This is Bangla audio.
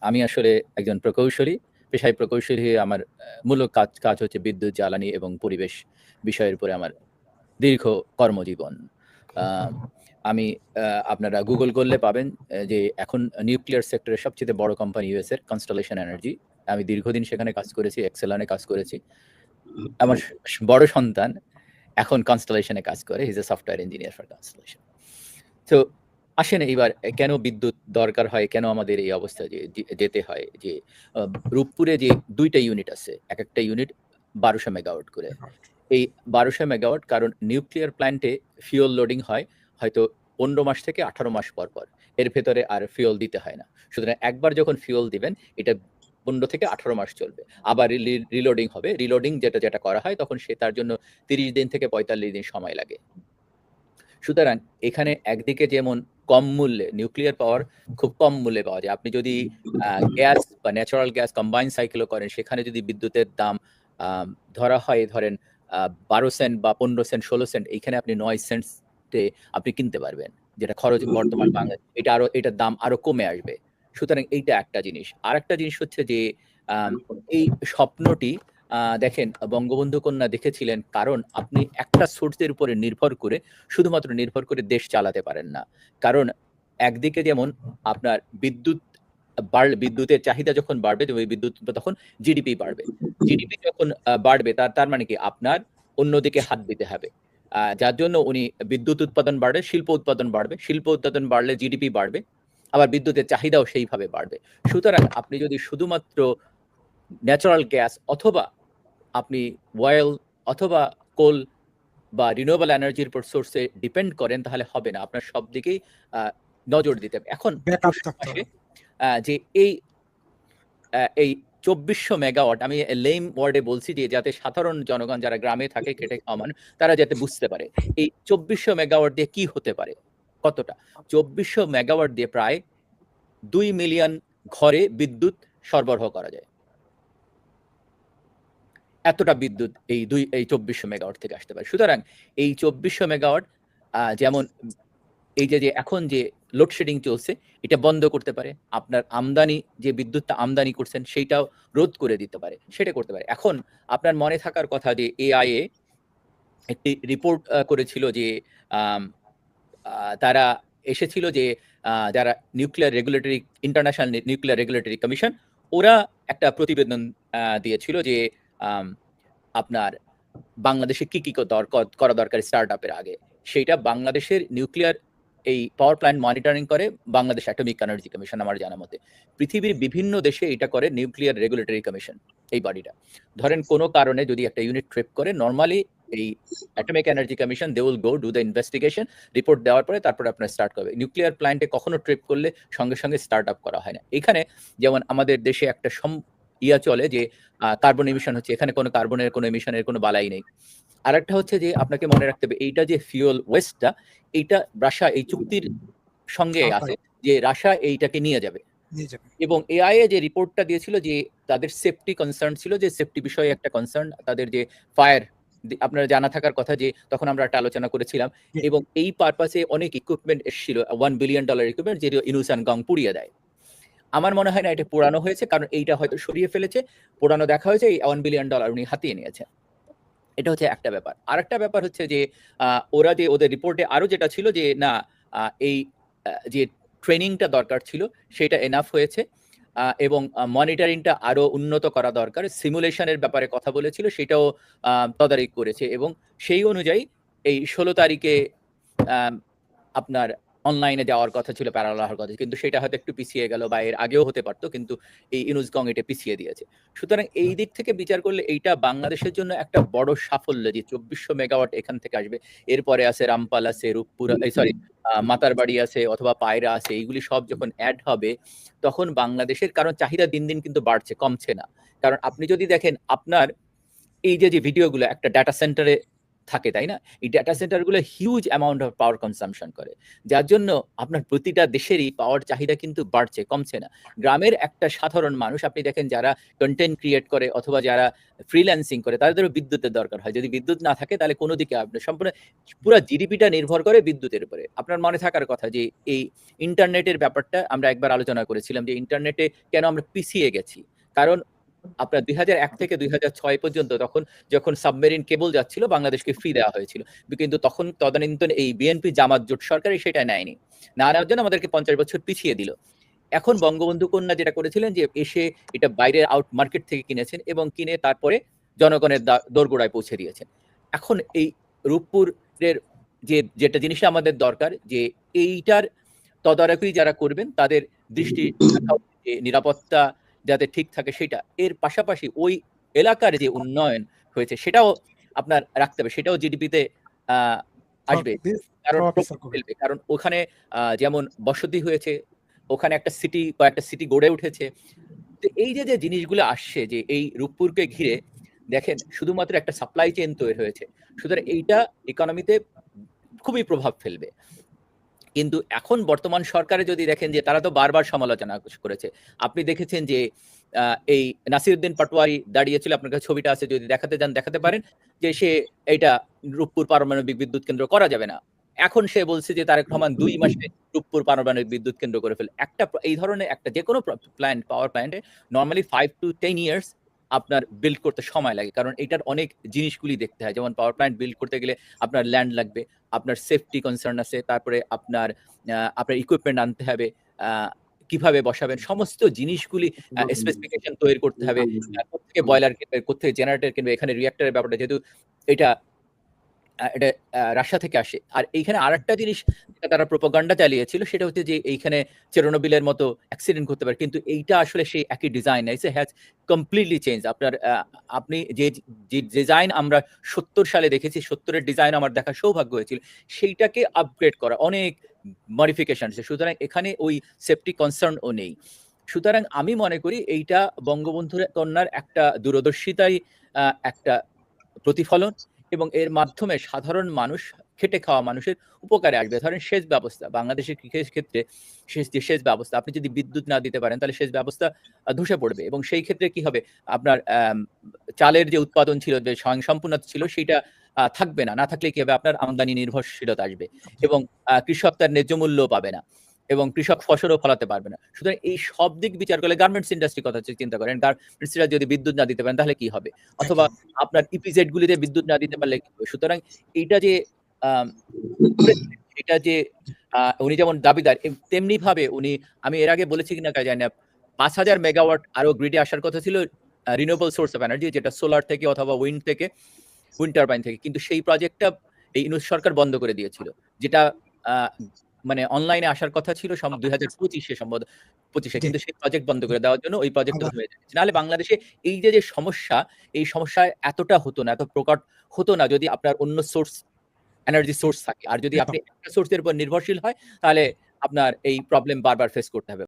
আমি আসলে একজন প্রকৌশলী। পেশায় প্রকৌশলী হয়ে আমার মূল কাজ হচ্ছে বিদ্যুৎ, জ্বালানি এবং পরিবেশ বিষয়ের উপরে আমার দীর্ঘ কর্মজীবন। আ আমি আপনারা গুগল করলে পাবেন যে এখন নিউক্লিয়ার সেক্টরের সবচেয়ে বড় কোম্পানি ইউএস এর কনস্টেলেশন এনার্জি। আমি দীর্ঘদিন সেখানে কাজ করেছি, এক্সেলনে কাজ করেছি। আমার বড় সন্তান এখন কনস্টেলেশন এ কাজ করে। হি ইস আ সফটওয়্যার ইঞ্জিনিয়ার ফর কনস্টেলেশন। তো আসেন এইবার কেন বিদ্যুৎ দরকার হয়? কেন আমাদের এই অবস্থায় যেতে হয়? যে আ রূপপুরে যে ২ টা ইউনিট আছে। একেকটা ইউনিট ১২০০ মেগাওয়াট করে। এই ১২০০ মেগাওয়াট কারণ নিউক্লিয়ার প্ল্যান্টে ফুয়েল লোডিং হয় হয়তো ১৫ মাস থেকে ১৮ মাস পর। এর ভেতরে আর ফুয়েল দিতে হয় না। সুতরাং একবার যখন ফুয়েল দিবেন এটা ১৫ থেকে ১৮ মাস চলবে। আবার রিলোডিং হবে। রিলোডিং যেটা করা হয় তখন তার জন্য ৩০ দিন থেকে ৪৫ দিন সময় লাগে। সুতরাং এখানে একদিকে যেমন কম মূল্যে নিউক্লিয়ার পাওয়ার খুব কম মূল্যে পাওয়া যায়। আপনি যদি গ্যাস বা ন্যাচারাল গ্যাস কম্বাইন্ড সাইকেল ও করেন সেখানে যদি বিদ্যুতের দাম আ ধরা হয় ধরেন ১২ সেন্ট বা ১৫ সেন্ট ১৬ সেন্ট এইখানে আপনি ৯ সেন্টস আপনি কিনতে পারবেন। যেটা খরচ বর্তমান এটার দাম আরো কমে আসবে। সুতরাং এইটা একটা জিনিস। আরেকটা জিনিস হচ্ছে যে আম এই স্বপ্নটি দেখেন বঙ্গবন্ধু কন্যা দেখেছিলেন কারণ আপনি একটা সোর্স এর উপরে শুধুমাত্র নির্ভর করে দেশ চালাতে পারেন না। কারণ একদিকে যেমন আপনার বিদ্যুতের চাহিদা যখন বাড়বে ওই বিদ্যুৎ তখন জিডিপি বাড়বে। জিডিপি যখন বাড়বে তার মানে কি আপনার অন্যদিকে হাত দিতে হবে। যার জন্য উনি বিদ্যুৎ উৎপাদন বাড়বে, শিল্প উৎপাদন বাড়বে। শিল্প উৎপাদন বাড়লে জিডিপি বাড়বে। আবার বিদ্যুতের চাহিদাও সেইভাবে বাড়বে। সুতরাং আপনি যদি শুধুমাত্র ন্যাচারাল গ্যাস অথবা আপনি অয়েল অথবা কোল বা রিনিউয়েবল এনার্জির উপর সোর্সে ডিপেন্ড করেন তাহলে হবে না। আপনার সব দিকেই আ নজর দিতে হবে। এখন ব্যাকআপ প্রশ্ন থাকতে আসে হবে। যে এই ২৪০০ মেগাওয়াট আমি লেম ওয়ার্ডে বলছি যে যাতে সাধারণ জনগণ যারা গ্রামে থাকে খেটে খাওয়া মানুষ তারা যাতে বুঝতে পারে। এই ২৪০০ মেগাওয়াট দিয়ে কি হতে পারে? কতটা? ২৪০০ মেগাওয়াট দিয়ে প্রায় ২ মিলিয়ন ঘরে বিদ্যুৎ সরবরাহ করা যায়। এতটা বিদ্যুৎ এই ২৪০০ মেগাওয়াট থেকে আসতে পারে। সুতরাং এই ২৪০০ মেগাওয়াট যেমন এই যে এখন যে লোডশেডিং চলছে এটা বন্ধ করতে পারে। আপনার যে বিদ্যুৎটা আমদানি করছেন সেইটাও রোধ করে দিতে পারে। সেটা করতে পারে। এখন আপনার মনে থাকার কথা যে এআইএ একটি রিপোর্ট করেছিল যে আম আ তারা এসেছিল যে যারা ইন্টারন্যাশনাল নিউক্লিয়ার রেগুলেটরি কমিশন ওরা একটা প্রতিবেদন দিয়েছিল যে আম আপনার বাংলাদেশে কি করা দরকার স্টার্টআপ এর আগে। সেইটা বাংলাদেশের নিউক্লিয়ার এই পাওয়ার প্ল্যান্ট মনিটরিং করে বাংলাদেশ অ্যাটমিক এনার্জি কমিশন আমার জানা মতে। পৃথিবীর বিভিন্ন দেশে এটা করে নিউক্লিয়ার রেগুলেটরি কমিশন এই বডিটা। ধরেন কোন কারণে যদি একটা ইউনিট ট্রিপ করে নরমালি এই atomic energy commission they will go do the investigation report দেওয়ার পরে তারপরে আপনার স্টার্ট করবে। নিউক্লিয়ার প্ল্যান্টে কখনো ট্রিপ করলে সঙ্গে স্টার্ট আপ করা হয় না। এখানে যেমন আমাদের দেশে একটা চলে যে কার্বন এমিশন হচ্ছে এখানে কোনো কার্বনের কোনো এমিশনের কোনো বালাই নেই। আরেকটা হচ্ছে যে আপনাকে মনে রাখতে হবে এইটা যে ফুয়েল ওয়েস্টটা এইটা রাশিয়া এই চুক্তির সঙ্গে আছে যে রাশিয়া এইটাকে নিয়ে যাবে। এবং এআইএ যে রিপোর্টটা দিয়েছিল যে তাদের সেফটি কনসার্ন ছিল যে সেফটি বিষয়ে একটা কনসার্ন তাদের যে ফায়ার আপনার জানা থাকার কথা যে তখন আমরা একটা আলোচনা করেছিলাম এবং এই পারপাসে অনেক ইকুইপমেন্ট এসেছিল $1 বিলিয়ন ইকুইপমেন্ট যেটা ইনুসানগং পুড়িয়ে দেয়। আমার মনে হয় না এটা পোড়ানো হয়েছে কারণ এইটা হয়তো সরিয়ে ফেলেছে। পোড়ানো দেখা হয়েছে এই $1 বিলিয়ন উনি হাতিয়ে নিয়েছেন। এটা হচ্ছে একটা ব্যাপার। আরেকটা ব্যাপার হচ্ছে যে ওরা যে ওদের রিপোর্টে আরো যেটা ছিল যে না এই যে ট্রেনিংটা দরকার ছিল সেটা এনাফ হয়েছে এবং মনিটরিংটা আরো উন্নত করা দরকার। সিমুলেশনের ব্যাপারে কথা বলেছিল সেটাও তদারকি করেছে এবং সেই অনুযায়ী এই ১৬ তারিখে আপনার অনলাইনে যাওয়ার কথা ছিল, প্যারালাল হওয়ার কথা। কিন্তু সেটা হয়তো একটু পিছিয়ে গেল বা এর আগেও হতে পারত। কিন্তু এই ইনুসকং এটা পিছিয়ে দিয়েছে। সুতরাং এই দিক থেকে বিচার করলে এইটা বাংলাদেশের জন্য একটা বড় সাফল্য যে ২৪০০ মেগাওয়াট এখান থেকে আসবে। এরপরে আছে রামপাল আছে, রূপপুর মাতারবাড়ি আছে অথবা পায়রা আছে। এইগুলি সব যখন এড হবে তখন বাংলাদেশের কারণ চাহিদা দিন কিন্তু বাড়ছে, কমছে না। কারণ আপনি যদি দেখেন আপনার এই যে ভিডিওগুলো একটা ডাটা সেন্টারে থাকে, তাই না? এই ডেটা সেন্টারগুলো huge amount of power consumption করে। যার জন্য আপনার প্রতিটা দেশেরই পাওয়ার চাহিদা কিন্তু বাড়ছে, কমছে না। গ্রামের একটা সাধারণ মানুষ আপনি দেখেন যারা কনটেন্ট ক্রিয়েট করে অথবা যারা ফ্রিল্যান্সিং করে তাদেরও বিদ্যুতের দরকার হয়। যদি বিদ্যুৎ না থাকে তাহলে কোন দিকে আপনার সম্পূর্ণ পুরা জিডিপিটা নির্ভর করে বিদ্যুতের উপরে। আপনার মনে থাকার কথা যে এই ইন্টারনেটের ব্যাপারটা আমরা একবার আলোচনা করেছিলাম যে ইন্টারনেটে কেন আমরা পিছিয়ে গেছি। কারণ আপনার ২০০১ থেকে ২০০৬ পর্যন্ত যখন সাবমেরিন কেবল যাচ্ছিল বাংলাদেশকে ফ্রি দেওয়া হয়েছিল। কিন্তু তখন তদানীন্তন এই বিএনপি জামাত জোট সরকারই সেটা নেয়নি। না নেওয়ার জন্য আমাদেরকে ৫০ বছর পিছিয়ে দিল। এখন বঙ্গবন্ধু কন্যা যেটা করেছিলেন যে এসে এটা বাইরের আউট মার্কেট থেকে কিনেছেন এবং কিনে তারপরে জনগণের দোরগোড়ায় পৌঁছে দিয়েছেন। এখন এই রূপপুরের যেটা জিনিসটা আমাদের দরকার যে এইটার তদারকি যারা করবেন তাদের দৃষ্টি রাখা উচিত যে নিরাপত্তা যাতে ঠিক থাকে সেটা। এর পাশাপাশি ওই এলাকার যে উন্নয়ন হয়েছে সেটাও আপনার রাখতে হবে। সেটাও জিডিপিতে আ আসবে। কারণ প্রভাব ফেলবে। কারণ ওখানে যেমন বসতি হয়েছে, ওখানে একটা কয়েকটা সিটি গড়ে উঠেছে। তো এই যে জিনিসগুলো আসছে যে এই রূপপুরকে ঘিরে দেখেন শুধুমাত্র একটা সাপ্লাই চেইন তৈরি হয়েছে। সুতরাং এইটা ইকোনমিতে খুবই প্রভাব ফেলবে। কিন্তু এখন বর্তমান সরকারে যদি দেখেন যে তারা তো বারবার সমালোচনা করেছে। আপনি দেখেছেন যে এই নাসিরউদ্দিন পাটোয়ারি দাঁড়িয়েছিল, আপনার কাছে ছবিটা আছে, যদি দেখাতে যান দেখাতে পারেন যে সে এইটা রূপপুর পারমাণবিক বিদ্যুৎ কেন্দ্র করা যাবে না। এখন সে বলছে যে তারেক রহমান ২ মাসে রূপপুর পারমাণবিক বিদ্যুৎ কেন্দ্র করে ফেলবে। এই ধরনের একটা যেকোনো পাওয়ার প্ল্যান্টে নরমালি 5 to 10 ইয়ার্স আপনার বিল্ড করতে সময় লাগে। কারণ এটার অনেক জিনিসগুলি দেখতে হয়। যেমন পাওয়ার প্ল্যান্ট বিল্ড করতে গেলে আপনার ল্যান্ড লাগবে, আপনার সেফটি কনসার্ন আছে, তারপরে আপনার ইকুইপমেন্ট আনতে হবে, আ কিভাবে বসাবেন সমস্ত জিনিসগুলি স্পেসিফিকেশন তৈরি করতে হবে। কোত্থেকে বয়লার কিনবে, কোত্থেকে জেনারেটর কিনবে, এখানে রিঅ্যাক্টরের ব্যাপারটা যেহেতু এটা এটা রাশিয়া থেকে আসে। আর এইখানে আরেকটা জিনিস যেটা তারা প্রোপাগান্ডা চালিয়েছিল সেটা হচ্ছে যে এইখানে চেরনোবিলের মতো অ্যাক্সিডেন্ট করতে পারে। কিন্তু এইটা আসলে সেই একই ডিজাইন না। It's has completely change. আপনি যে ডিজাইন আমরা ৭০ সালে দেখেছি, ৭০ এর ডিজাইন আমার দেখার সৌভাগ্য হয়েছিল। সেইটাকে আপগ্রেড করা অনেক মডিফিকেশন আছে। সুতরাং এখানে ওই সেফটি কনসার্ন ও নেই। সুতরাং আমি মনে করি এইটা বঙ্গবন্ধু কন্যার একটা দূরদর্শিতাই একটা প্রতিফলন এবং এর মাধ্যমে সাধারণ মানুষ, খেটে খাওয়া মানুষের উপকারে আসবে। ধরেন সেচ ব্যবস্থা, বাংলাদেশের ক্ষেত্রে সেচ ব্যবস্থা, আপনি যদি বিদ্যুৎ না দিতে পারেন তাহলে সেচ ব্যবস্থা ধসে পড়বে এবং সেই ক্ষেত্রে কি হবে? আপনার চালের যে উৎপাদন ছিল, যে স্বয়ংসম্পূর্ণতা ছিল সেটা থাকবে না। না থাকলে কি হবে? আপনার আমদানি নির্ভরশীলতা আসবে এবং কৃষক তার ন্যায্য মূল্যও পাবে না এবং কৃষক ফসলও ফলাতে পারবে না। সুতরাং এই সব দিক বিচার করলে গার্মেন্টস ইন্ডাস্ট্রির কথা চিন্তা করেন। গার্মেন্টসরা যদি বিদ্যুৎ না দিতে পারেন তাহলে কি হবে? অথবা আপনার ইপিজেড গুলিতে বিদ্যুৎ না দিতে পারলে কি হবে? সুতরাং এইটা যে আম এটা যে উনি যেমন দাবিদার তেমনি ভাবে আমি এর আগে বলেছি কিনা জানি না, ৫,০০০ মেগাওয়াট আরো গ্রিডে আসার কথা ছিল রিনিউয়েবল সোর্স অফ এনার্জি, যেটা সোলার থেকে অথবা উইন্ড টারবাইন থেকে। কিন্তু সেই প্রজেক্টটা এই ইউনূস সরকার বন্ধ করে দিয়েছিল। যেটা আ মানে অনলাইনে আসার কথা ছিল ২০২৫ এ সম্ভবত ২৫ এ, কিন্তু সেই প্রজেক্ট বন্ধ করে দেওয়ার জন্য ওই প্রজেক্টটা হয়ে যাচ্ছে। নাহলে বাংলাদেশে এই যে সমস্যা, এই সমস্যা এতটা হতো না, এত প্রকট হতো না যদি আপনার অন্য এনার্জি সোর্স থাকে। আর যদি আপনি একটা সোর্স এর উপর নির্ভরশীল হয় তাহলে আপনার এই প্রবলেম বারবার ফেস করতে হবে।